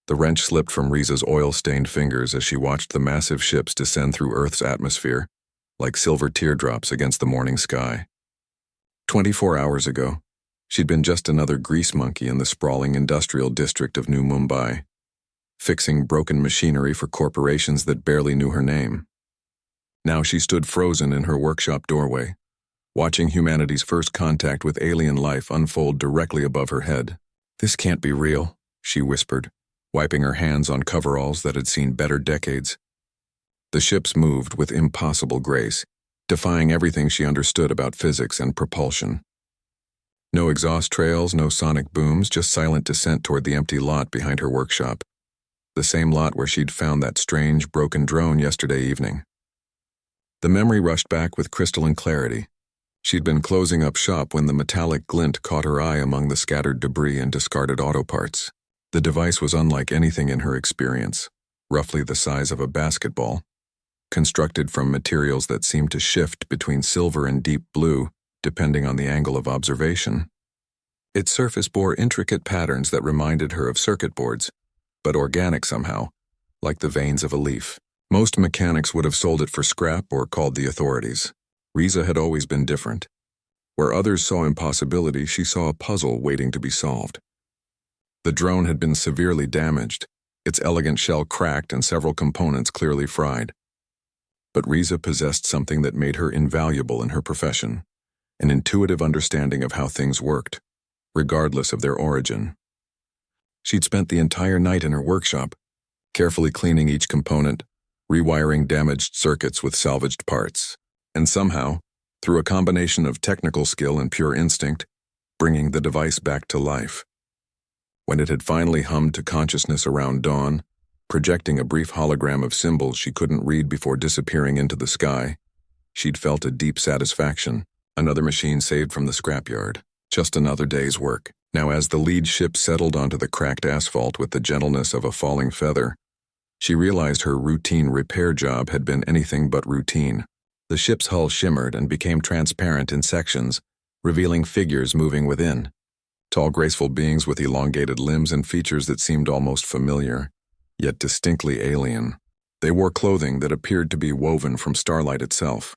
The wrench slipped from Riza's oil-stained fingers as she watched the massive ships descend through Earth's atmosphere, like silver teardrops against the morning sky. 24 hours ago, she'd been just another grease monkey in the sprawling industrial district of New Mumbai, fixing broken machinery for corporations that barely knew her name. Now she stood frozen in her workshop doorway, watching humanity's first contact with alien life unfold directly above her head. "This can't be real," she whispered, wiping her hands on coveralls that had seen better decades. The ships moved with impossible grace, defying everything she understood about physics and propulsion. No exhaust trails, no sonic booms, just silent descent toward the empty lot behind her workshop. The same lot where she'd found that strange, broken drone yesterday evening. The memory rushed back with crystalline clarity. She'd been closing up shop when the metallic glint caught her eye among the scattered debris and discarded auto parts. The device was unlike anything in her experience, roughly the size of a basketball, constructed from materials that seemed to shift between silver and deep blue, depending on the angle of observation. Its surface bore intricate patterns that reminded her of circuit boards, but organic somehow, like the veins of a leaf. Most mechanics would have sold it for scrap or called the authorities. Riza had always been different. Where others saw impossibility, she saw a puzzle waiting to be solved. The drone had been severely damaged, its elegant shell cracked and several components clearly fried. But Riza possessed something that made her invaluable in her profession, an intuitive understanding of how things worked, regardless of their origin. She'd spent the entire night in her workshop, carefully cleaning each component, rewiring damaged circuits with salvaged parts, and somehow, through a combination of technical skill and pure instinct, bringing the device back to life. When it had finally hummed to consciousness around dawn, projecting a brief hologram of symbols she couldn't read before disappearing into the sky, she'd felt a deep satisfaction. Another machine saved from the scrapyard. Just another day's work. Now as the lead ship settled onto the cracked asphalt with the gentleness of a falling feather, she realized her routine repair job had been anything but routine. The ship's hull shimmered and became transparent in sections, revealing figures moving within. Tall, graceful beings with elongated limbs and features that seemed almost familiar, yet distinctly alien. They wore clothing that appeared to be woven from starlight itself.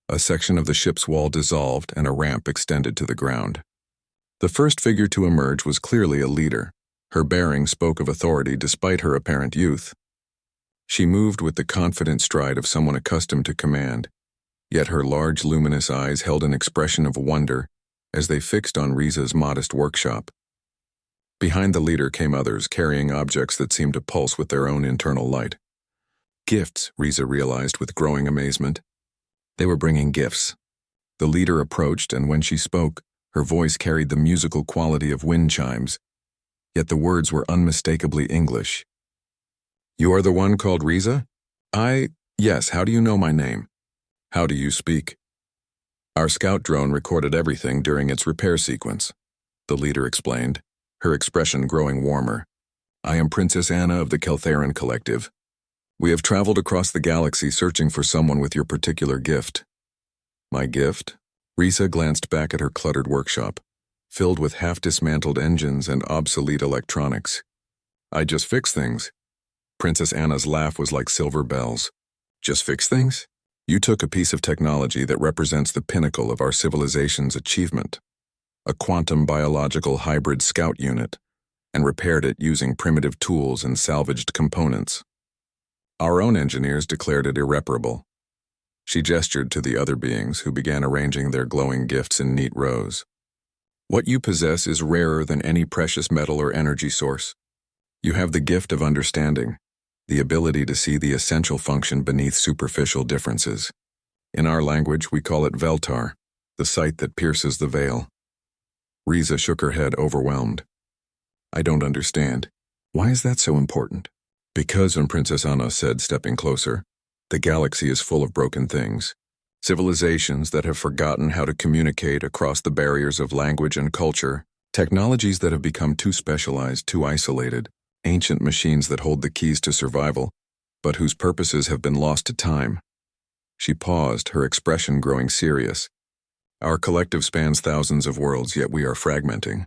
A section of the ship's wall dissolved and a ramp extended to the ground. The first figure to emerge was clearly a leader. Her bearing spoke of authority despite her apparent youth. She moved with the confident stride of someone accustomed to command, yet her large, luminous eyes held an expression of wonder as they fixed on Riza's modest workshop. Behind the leader came others, carrying objects that seemed to pulse with their own internal light. Gifts, Riza realized with growing amazement. They were bringing gifts. The leader approached, and when she spoke, her voice carried the musical quality of wind chimes, yet the words were unmistakably English. "You are the one called Riza?" Yes, how do you know my name?" "How do you speak?" "Our scout drone recorded everything during its repair sequence," the leader explained, her expression growing warmer. "I am Princess Anna of the Keltheran Collective. We have traveled across the galaxy searching for someone with your particular gift." "My gift?" Riza glanced back at her cluttered workshop, filled with half-dismantled engines and obsolete electronics. "I just fix things." Princess Anna's laugh was like silver bells. "Just fix things? You took a piece of technology that represents the pinnacle of our civilization's achievement, a quantum biological hybrid scout unit, and repaired it using primitive tools and salvaged components. Our own engineers declared it irreparable." She gestured to the other beings who began arranging their glowing gifts in neat rows. "What you possess is rarer than any precious metal or energy source. You have the gift of understanding, the ability to see the essential function beneath superficial differences. In our language, we call it Veltar, the sight that pierces the veil." Riza shook her head, overwhelmed. "I don't understand. Why is that so important?" "Because," Princess Anna said, stepping closer, "the galaxy is full of broken things. Civilizations that have forgotten how to communicate across the barriers of language and culture. Technologies that have become too specialized, too isolated. Ancient machines that hold the keys to survival, but whose purposes have been lost to time." She paused, her expression growing serious. "Our collective spans thousands of worlds, yet we are fragmenting.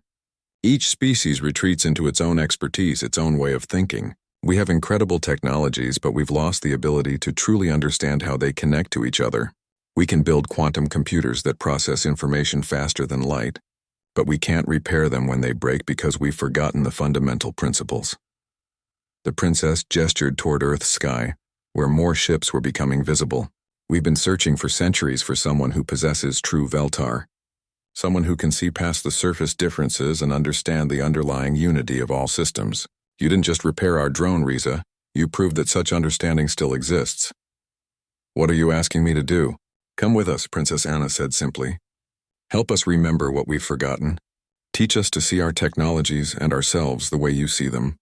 Each species retreats into its own expertise, its own way of thinking. We have incredible technologies, but we've lost the ability to truly understand how they connect to each other. We can build quantum computers that process information faster than light, but we can't repair them when they break because we've forgotten the fundamental principles. The princess gestured toward Earth's sky, where more ships were becoming visible. We've been searching for centuries for someone who possesses true Veltar. Someone who can see past the surface differences and understand the underlying unity of all systems. You didn't just repair our drone, Riza. You proved that such understanding still exists. What are you asking me to do? Come with us, Princess Anna said simply. Help us remember what we've forgotten. Teach us to see our technologies and ourselves the way you see them.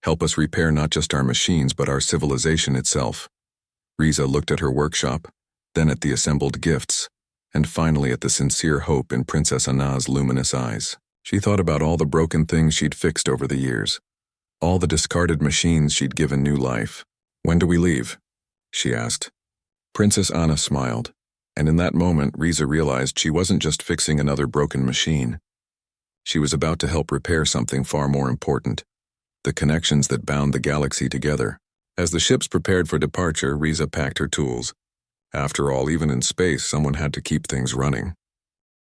Help us repair not just our machines but our civilization itself. Riza looked at her workshop, then at the assembled gifts, and finally at the sincere hope in Princess Anna's luminous eyes. She thought about all the broken things she'd fixed over the years, all the discarded machines she'd given new life. When do we leave? She asked. Princess Anna smiled, and in that moment Riza realized she wasn't just fixing another broken machine. She was about to help repair something far more important, the connections that bound the galaxy together. As the ships prepared for departure, Riza packed her tools. After all, even in space, someone had to keep things running.